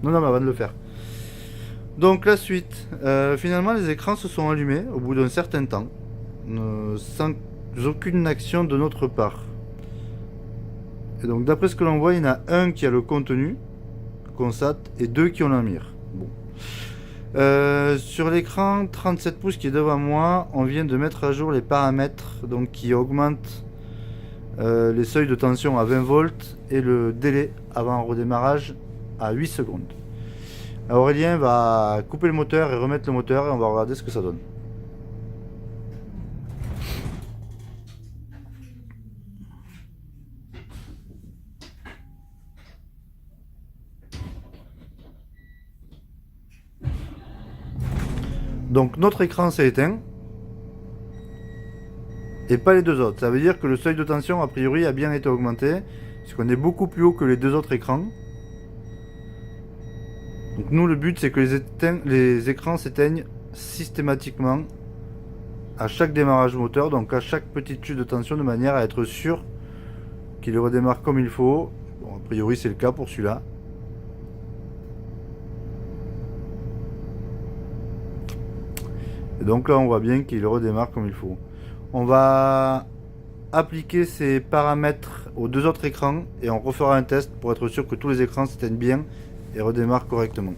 Non, non, mais avant de le faire. Donc la suite. Finalement, les écrans se sont allumés au bout d'un certain temps, sans aucune action de notre part. Et donc d'après ce que l'on voit, il y en a un qui a le contenu, constat, et deux qui ont la mire. Bon. Sur l'écran 37 pouces qui est devant moi, on vient de mettre à jour les paramètres donc, qui augmentent les seuils de tension à 20 volts et le délai avant redémarrage à 8 secondes. Aurélien va couper le moteur et remettre le moteur et on va regarder ce que ça donne. Donc notre écran s'est éteint et pas les deux autres. Ça veut dire que le seuil de tension a priori a bien été augmenté puisqu'on est beaucoup plus haut que les deux autres écrans. Donc nous le but c'est que les écrans s'éteignent systématiquement à chaque démarrage moteur, donc à chaque petite chute de tension de manière à être sûr qu'il redémarre comme il faut. Bon, a priori c'est le cas pour celui-là. Et donc là on voit bien qu'il redémarre comme il faut. On va appliquer ces paramètres aux deux autres écrans et on refera un test pour être sûr que tous les écrans s'éteignent bien et redémarrent correctement.